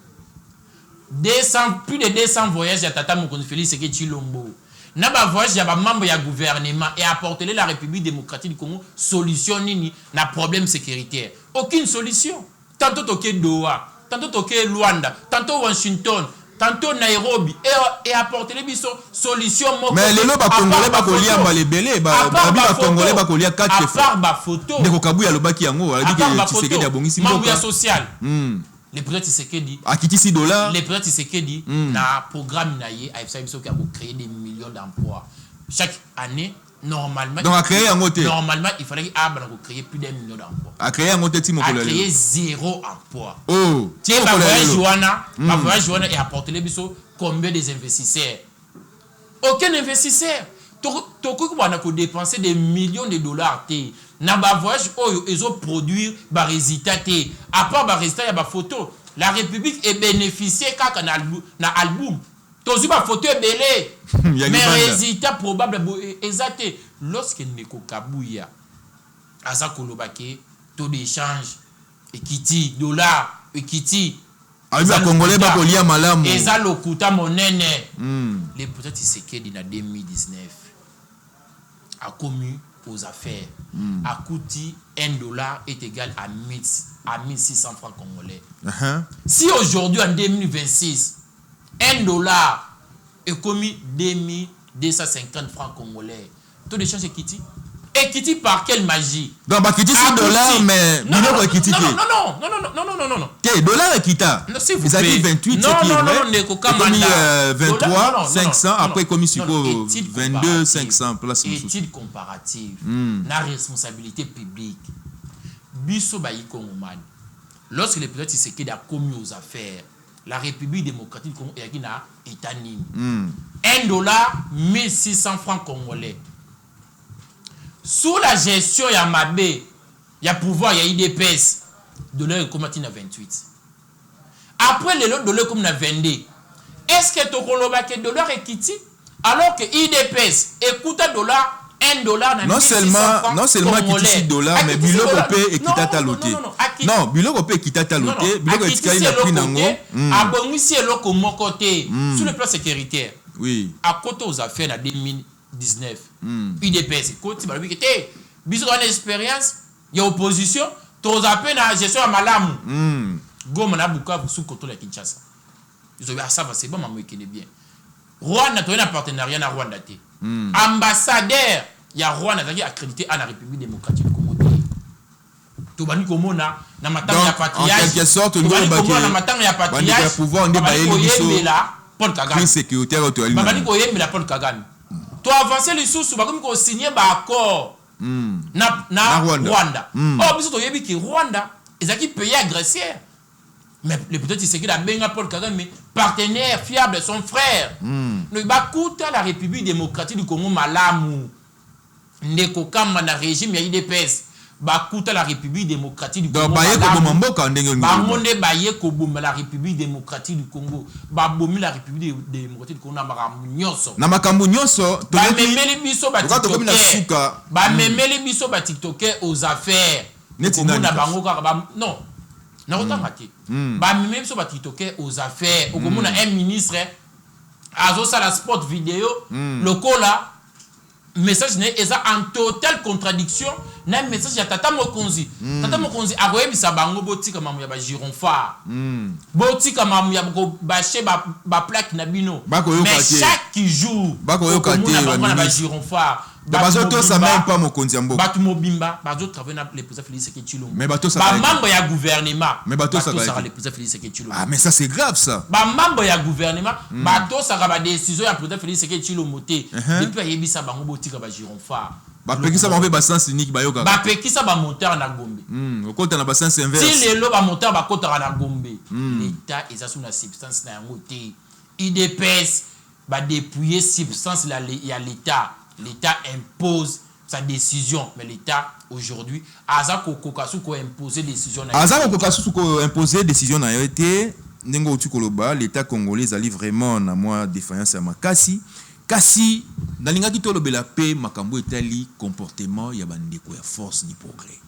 Plus de 200 voyages à Tata Mokonzi Félix Tshisekedi Tshilombo. Na ba voyage ya ba membre ya gouvernement et apporter la République démocratique du Congo solution nini na problème sécuritaire. Aucune solution. Tantôt toké Doha, tantôt toké Luanda, tantôt Washington, tantôt Nairobi et apporter les solution moko. Mais les loba congolais ba kolia ba lebele ba congolais ba kolia 4 fois. À part ba photo. Ndeko Kabuya lobaki yango ala dit que Tshisekedi a bongisi mboka social. Les présidents Tshisekedi akitisi dollar. Les présidents Tshisekedi na programme naie a créer des millions d'emplois. Chaque année normalement. Donc à créer un côté. Normalement il fallait créer plus d'un million d'emplois. À créer un côté Timo Kolele. À créer 0 emploi. Oh. Tiens ma voyage Joana et apporter les biso combien des investisseurs? Aucun investisseur. Toko wana ko dépenser des millions de dollars té. Na ba voyage oyo ezo produire ba résultat té. À part ba résultat ya ba photo, la République est bénéficiée kaka na album. Tozu ba photo belé. Mais résultat probable exact. Lorsque Ndeko Kabuya aza kolobake taux d'échange ekiti dollar ekiti Alba congolais ba kolia malamu. Eza lokuta monene. Les peut-être Tshisekedi na 2019 a commis aux affaires. A coûté $1 est égal à 1600 francs congolais. Si aujourd'hui en 2026 $1 est commis 2250 francs congolais, taux de change est quitté. Et quitté par quelle magie? Donc bah quitté $6 mais biloko est quitté. Non. Quel dollar est quitté? Ils ont dit 28 c'est qui est 23 500 après commis sur 22 500 place. Étude comparative. La responsabilité publique. Biso bayi Kongomani. Lorsque les présidents Tshisekedi a commis aux affaires, la République démocratique du Congo est na état nini. $1 1600 francs congolais. Sous la gestion ya Mabe, ya pouvoir ya IDPS, dollar comme à 28. Après le dollar comme na 22. Est-ce que to koloba que dollar est quitté alors que IDPS écoute $1 na non seulement quitté $, mais biloko pe ekita taloté. Non, biloko pe ekita taloté, biloko etikali na prix nango. Abongisi eloko moko té sur le plan sécuritaire. Oui. À côté aux affaires en 2019. IDPS côté ba bi té biso dans expérience, il y a opposition, to appels na gestion ya malamu. Goma na Bukavu sous contrôle de Kinshasa. Ils ont dit ça va c'est bon maman qui est bien. Rwanda to un partenariat na Rwanda té. Ambassadeur ya Rwanda qui accrédité à la République démocratique du Congo. To bani komona na matanga ya patriarche. En quelque sorte nous ba na matanga ya patriarche. Pouvoir ndé baye biso. Paul Kagame. Sécuritaire to ali. Babani ko yembela Paul Kagame. To avancer les sous ba comme ko signer ba accord. Na Rwanda. Oh biso to yebi ki Rwanda ezaki pays agresseur. Mais le peut-être c'est qu'il a benga Paul Kagame partenaire fiable de son frère. Ne ba kuta la République démocratique du Congo malamu. Ndeko kama na régime ya IDPS. Ba kuta la République démocratique du Congo. Donc baye ko bomboka ndenge ngoni. Ba monde baye ko bomba la République démocratique du Congo. Ba bomi la République démocratique du Congo na makambo nyonso. Na makambo nyonso to memeli biso ba TikToker. Ba memeli biso ba TikToker aux affaires. Netina na bango ka ba non. Na rotanga te. Ba memeli biso ba TikToker aux affaires. Okomona un ministre azo sala spot vidéo lokola message n'est en totale contradiction na message ya Tata Mokonzi. Tata Mokonzi a koyebisa bango botika mamu ya ba gironfa. Botika mamu ya ko bache ba plaque na bino. Mais chaque jour bakoyoka te ba gironfa bazoto ça même pas mokonzi ya mboka bato mobimba bazotravaille na le président Félix Tshisekedi Tshilombo mais bato ça membre ya gouvernement mais bato ça le président Félix Tshisekedi Tshilombo ah mais ça c'est grave ça membre ya gouvernement bato ça ba décision ya président Félix Tshisekedi Tshilombo te depuis ayebisa bango botika ba gironfa bapekisa bango ba sens unique bayoka bapekisa ba moteur na Gombe okota na ba sens inverse si lelo ba moteur ba kota na Gombe l'état eza sous la substance na yango te IDPS ba dépouiller substance ya l'état impose sa décision mais l'état aujourd'hui azako kokasu ko imposer décision na azako kokasu ko imposer décision na yote ndenge otu koloba l'état congolais ali vraiment na moi défaillance ya makasi kasi nalingaki tolobela pe makambo etali comportement ya bandeko ya force du progrès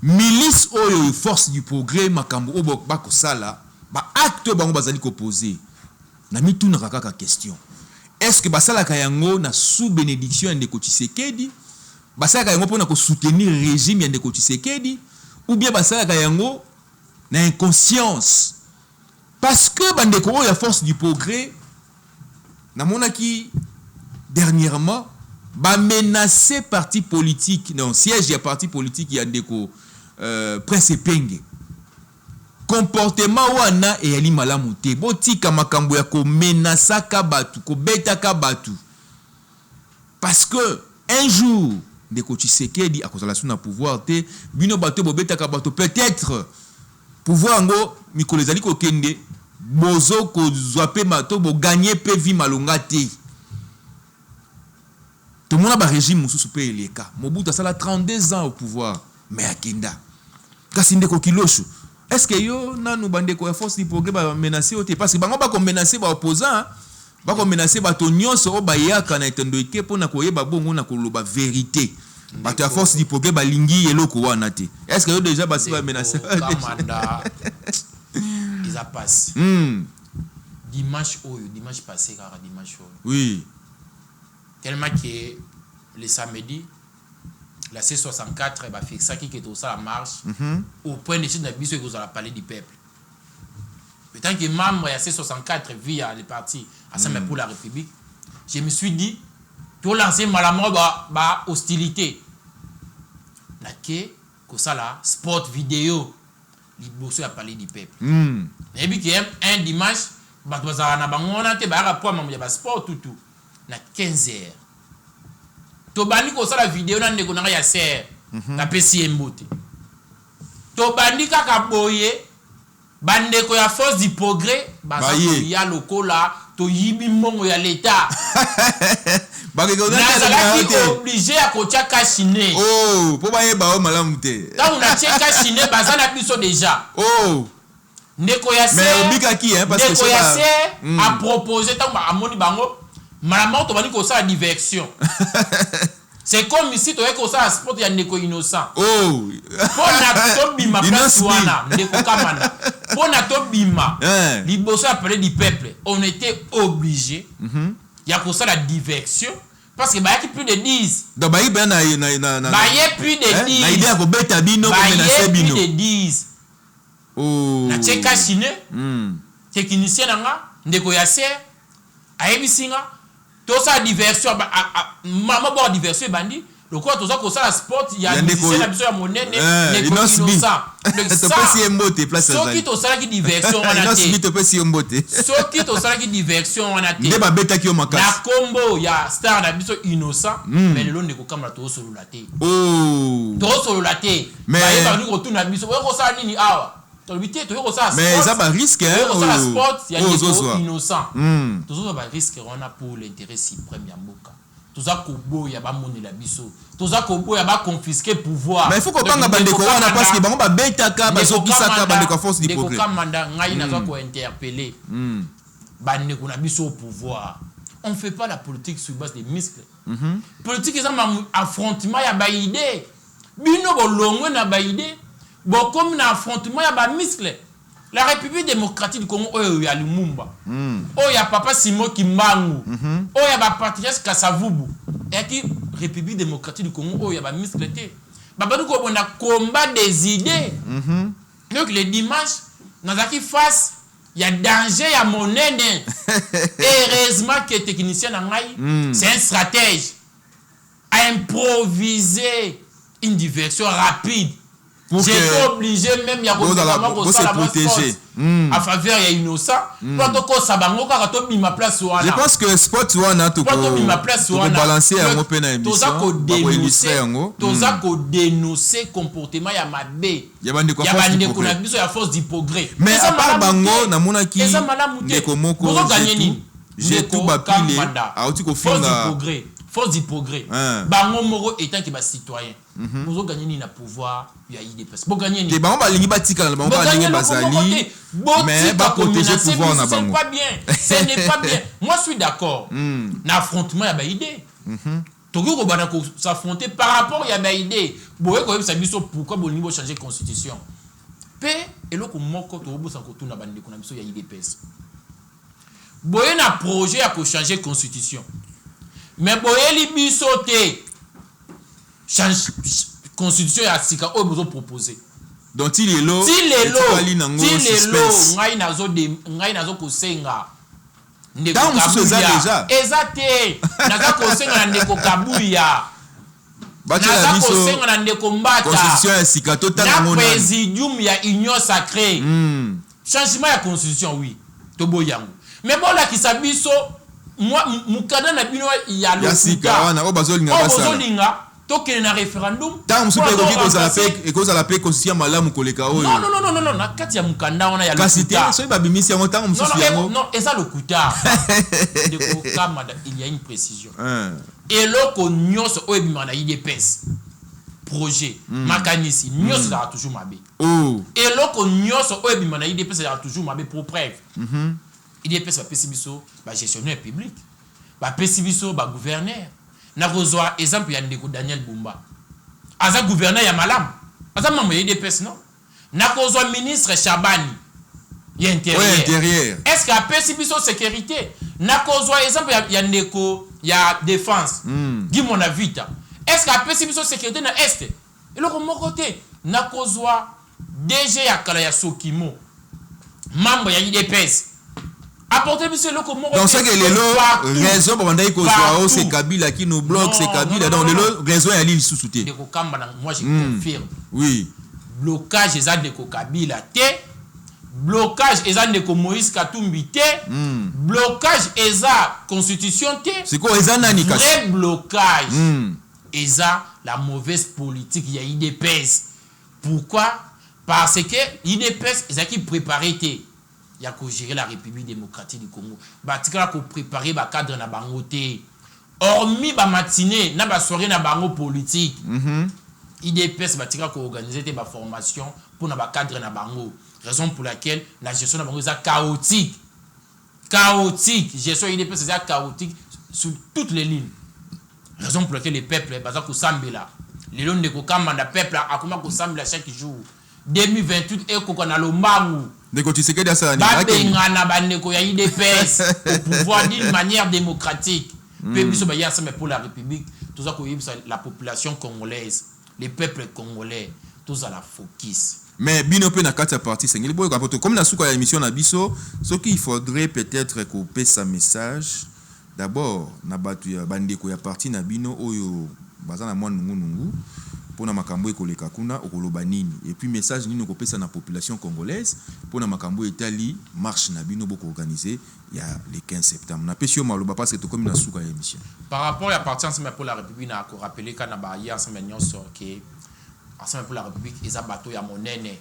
milice oyo force du progrès makambo obo bakosala ba acte bango bazali ko poser na mituna kaka question est-ce que basalaka yango na sous bénédiction ya ndeko Tshisekedi basalaka yango pona ko soutenir régime ya ndeko Tshisekedi ou bien basalaka yango na inconscience parce que bandeko oyo ya force du progrès na monaki dernièrement ba menacer parti politique non siège ya parti politique ya ndeko Prince Penge comportement wana e ali malamu te botika makambo ya ko menasaka batu ko betaka batu parce que un jour ndeko Tshisekedi akozala suna pouvoir te bino bato bo betaka batu peut-être pouvoir ngo mikolo ezali ko kende bozo ko zwape mato bo gagner pe vi malonga te to mona ba régime mususu pe eleka Mobutu asala 32 ans au pouvoir mais akenda kasi ndeko Kilosho est-ce que yo nanu bandeko ya force du progrès ba menacer ote parce que bango ba ko menacer ba opposant ba ko menacer ba to nyonso o ba yaka na etendo ike pona ko yeba bongo na ko loba vérité ba to force du progrès ba lingi eloko wana te est-ce que yo déjà ba ba menacer ils a passé dimanche passé car dimanche oui tellement que le samedi la C64 va fixer qui est au ça la marche au point de chute de biso que vous allez parler du peuple. Tant que membre de la C64 via les partis Assemblée pour la République, je me suis dit tout lancer malamment ba hostilité. Na que ça là sport vidéo li bosso a parler du peuple. Et puis un dimanche ba bazara na bangona te ba rapport membre ya sport tout na 15h. Tobandi ko sala vidéo na ndeko na ya ser na pesi embote tobandi kaka boye bandeko ya force du progrès baza ya lokola to yibi mongo ya l'état na obligé à kotia kashine po baye ba o malamu te ta una tie kashine baza na biso déjà ndeko ya ser mais obika ki parce que ndeko ya ser a proposé ta amoni bango Malamant to bani ko ça diversion. C'est comme ici to ko ça sport ya ndeko innocent. Pona to bima place wana ndeko kamana. Pona to bima. Liboso appelé du peuple. On était obligé. Ya ko ça la diversion parce que ba y plus de 10. Donc ba y ben na ba y plus de 10. Na idée ko beta bino ko menacer bino. Plus de 10. Na cheka chine. Technicien nga ndeko ya ser ayebisinga tout ça diversion maman bon diversion bandi le quoi tout ça ko ça sport il y a musicien na biso ya monene ne ko innocent le ça so qui tout ça qui diversion on a té so qui tout ça qui diversion on a té ndeba beta ki o makasi na combo ya star na biso innocent mais le ndeko kamla to solo la té to solo la té mais ba ni ko tuna biso ko ça nini awa mais ça va risque ça sport il y a des innocents tout ça va risque on a pour l'intérêt suprême ya mboka tout ça kobo ya ba moni la biso tout ça kobo ya ba confisquer pouvoir mais il faut qu'on banga bandeko wana parce que bango ba betaka bazokisaka bandeko force du progrès ndeko kamanda ngai na ko interpeller bandeko na biso au pouvoir on fait pas la politique sur base des muscles politique ça affrontement ya ba idée bino bolongwe na ba idée bon comme un affrontement il y a ba muscle la République démocratique du Congo il y a Lumumba il y a Papa Simon Kimbangu il y a ba Patrice Kasavubu et qui République démocratique du Congo il y a ba muscle té baba nous on a combat des idées donc le dimanche dans qui face il y a danger il y a monnaie heureusement que technicien ngai c'est un stratège improviser une diversion rapide. J'étais obligé même il y a protéger à faveur il y a innocent protocole sabango ka to bima place wana. Je pense que spot wana to balancer un open émission toza ko dénoncer comportement ya mabe ya bande ko na biso ya force du progrès. Mais à part bango na mona ki ndeko moko j'ai tout bapilé a oti ko finga force du progrès. Bango moko étant que ba citoyen. Vous gagnez ni na pouvoir, il y a IDPS. Vous gagnez ni. Bango balingi batika na bango balingi bazali. Mais ba protéger pouvoir na bango. C'est pas bien. Ce n'est pas bien. Moi je suis d'accord. L'affrontement ya ba idée. Togo ko bana ko s'affronter par rapport ya ba idée. Boye ko yebisa biso pourquoi bo niveau changer constitution. Pe eloko moko to bosa ko tuna bande ko na biso ya IDPS. Boye na projet ya ko changer constitution. Mais boyeli biso te change constitution ya sika o besoin proposer donc il est lo ngai nazo kosenga ndeko kabuya ezate naza kosenga na ndeko kabuya naza kosenga na ndeko mbata constitution ya sika totala ngona présidium ya union sacrée changement ya constitution oui to boyango mais bon la kisabiso moi mukada na bino ya lokuta wana o bazolinga bazolinga tokene na référendum tant musupe ko la paix constitution malamu koleka oyo non na kati ya mukanda wana ya lokuta so babimisi yango tant mususu yango non eza lokuta de kokama il y a une précision et loko nyonso oyo bima na IDPS projet makanisi nyonso za toujours mabe et loko nyonso oyo bima na IDPS za toujours mabe pour preuve IDPS va pesi biso ba gestionnaire public ba pesi biso ba gouverneur na kozwa exemple ya ndeko Daniel Bumba aza gouverneur ya malamu aza membre ya IDPS non na kozwa ministre Chabani ya intérieur est-ce que a pesi biso sécurité na kozwa exemple ya ndeko ya défense Guy Monavita est-ce que a pesi biso sécurité na est eloko moko te na kozwa DG ya kala ya Sokimo membre ya IDPS apporter monsieur le comment donc c'est que les raison pour mandai ko zo c'est Kabila qui nous bloque c'est Kabila donc les raison ya l'île sous-souté de kokamba moi je confirme oui blocage eza de Kabila te blocage eza de Moïse Katumbi te blocage eza constitution te c'est quoi eza nani kasi vrai blocage eza la mauvaise politique ya IDPS pourquoi parce que IDPS eza qui préparé te il y a qu'à gérer la République démocratique du Congo. Batika ko préparer ba cadre na bango te. Hormis ba matinée na ba soirée na bango politique. IDPS batika ko organiser te ba formation pour na ba cadre na bango. Raison pour laquelle la gestion na bango est chaotique. Chaotique, gestion IDPS est chaotique sur toutes les lignes. Raison pour laquelle les peuples baza ko sambela. Les lois de ko kamanda peuple a comment ko sambela chaque jour. 2028 et ko na lombangu. Ndeko Tshisekedi asa ni bengana bandeko ya IDPS au pouvoir d'une manière démocratique pe biso ba yasa mais pour la République tout ça ko yebisa la population congolaise les peuples congolais tous à la focus mais bino pe na kati ya parti sengeli boyo kapoto comme na suka ya émission na biso ce qu'il faudrait peut-être couper sa message d'abord na batu ya bandeko ya parti na bino oyo bazana mwa nungu pour na makambo ekoleka kuna okoloba nini et puis message nini okopesa na population congolaise pour na makambo etali marche na bino boko organiser ya le 15 septembre na pesio maloba parce que to comme na suka ya émission par rapport à parti ensemble pour la République na ko rappeler kana ba hier ensemble nyonso que ensemble pour la République eza bato ya monene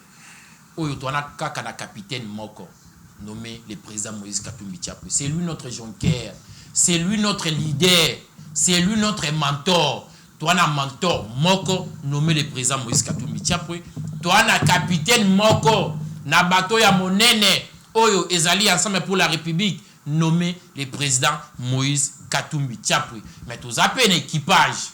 oyo to na kaka na capitaine moko nommé le président Moïse Katumbi Tchapwe c'est lui notre jonqueur c'est lui notre leader c'est lui notre mentor. Toi, un mentor moko nommé le président Moïse Katumbi Tchapwe. Toi, un capitaine moko na bateau ya monene oyo ezali ensemble pour la République nommé le président Moïse Katumbi Tchapwe. Mais tous un équipage.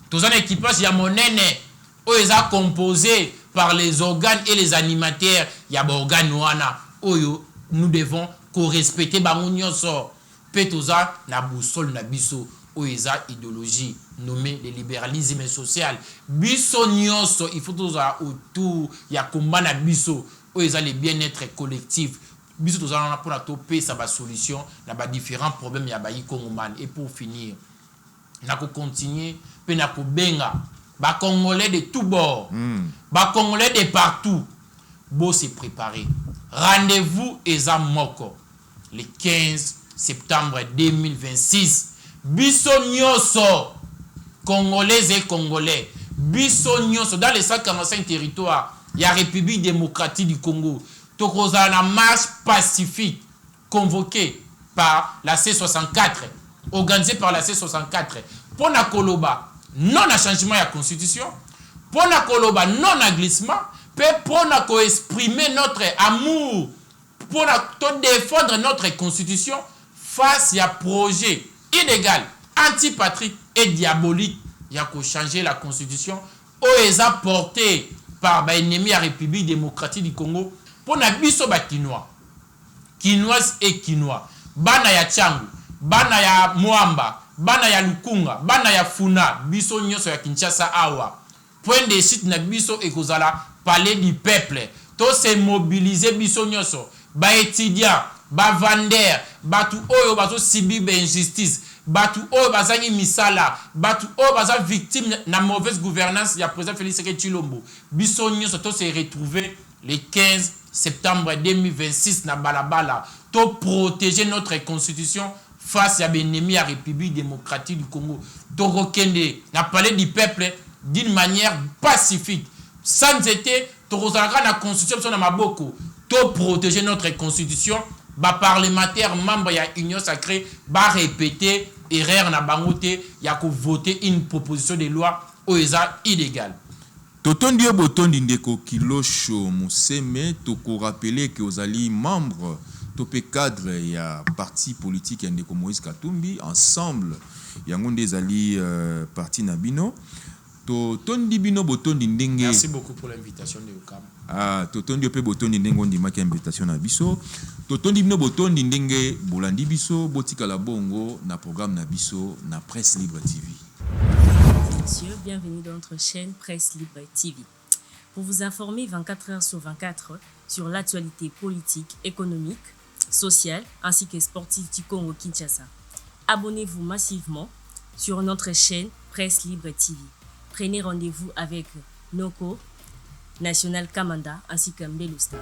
Tous un équipage ya monene oyo eza composé par les organes et les animateurs ya ba organe wana oyo nous devons co-respecter bango nyonso. Pe toza na boussole na biso oeza idéologie nommée le libéralisme social biso nyonso il faut toza autour ya combat na biso oeza le bien-être collectif biso toza na pour na topé ça ba solution na ba différents problèmes ya ba Congo man et pour finir na ko continuer pe na ko benga ba Congolais de tous bords, ba Congolais de partout, bo se préparer. Rendez-vous eza moko le 15 septembre 2026. Biso nyoso Congolais et Congolais, biso nyoso dans les 145 territoires, il y a République démocratique du Congo. Tokozala na marche pacifique convoquée par la C64, organisée par la C64 pour na koloba non à changement de la constitution, pour na koloba non à glissement, pour na ko exprimer notre amour, pour na défendre notre constitution face à projet illégal, antipatrique et diabolique. Il y a qu'à changer la constitution aux porté par l'ennemi à la République démocratique du Congo pour na biso ba Quinoise et Quinois, bana ya Tchangu, bana ya Mwamba, bana ya Lukunga, bana ya Funa, biso nyoso ya Kinshasa awa. Point de site na biso ekozala palais du peuple. To se mobiliser biso nyoso, ba étudiant, ba vendeur, batu oyo bazo sibi ba injustice, batu oyo bazangi misala, batu oyo baza victime na mauvaise gouvernance ya président Félix Tshisekedi Tshilombo. Biso nyoso to se retrouver le 15 septembre 2026 na balabala to protéger notre constitution face à l'ennemi à la République démocratique du Congo. To rekende na palais du peuple d'une manière pacifique. Sans été, to rozalaka na constitution na maboko to protéger notre constitution. Ba parlementaire membre ya Union sacrée ba répéter erreur na bangote ya ko voter une proposition de loi oeza illégale. Totondi yo botondi ndeko Kilosho Museme toko rappeler que ozali membre topé cadre ya parti politique ya ndeko Moïse Katumbi ensemble yango ndezali parti Nabino totondi bino botondi ndenge. Merci beaucoup pour l'invitation de Okam. Totondi yo pe botondi ndenge ondimaki invitation na biso totondi bino botondi ndenge bolandi biso botika la bongo na programme na biso na Presse Libre TV. Messieurs, bienvenue dans notre chaîne Presse Libre TV. Pour vous informer 24 heures sur 24 sur l'actualité politique, économique, sociale ainsi que sportive du Congo Kinshasa. Abonnez-vous massivement sur notre chaîne Presse Libre TV. Prenez rendez-vous avec Noko, National Kamanda ainsi que Mbelu Star.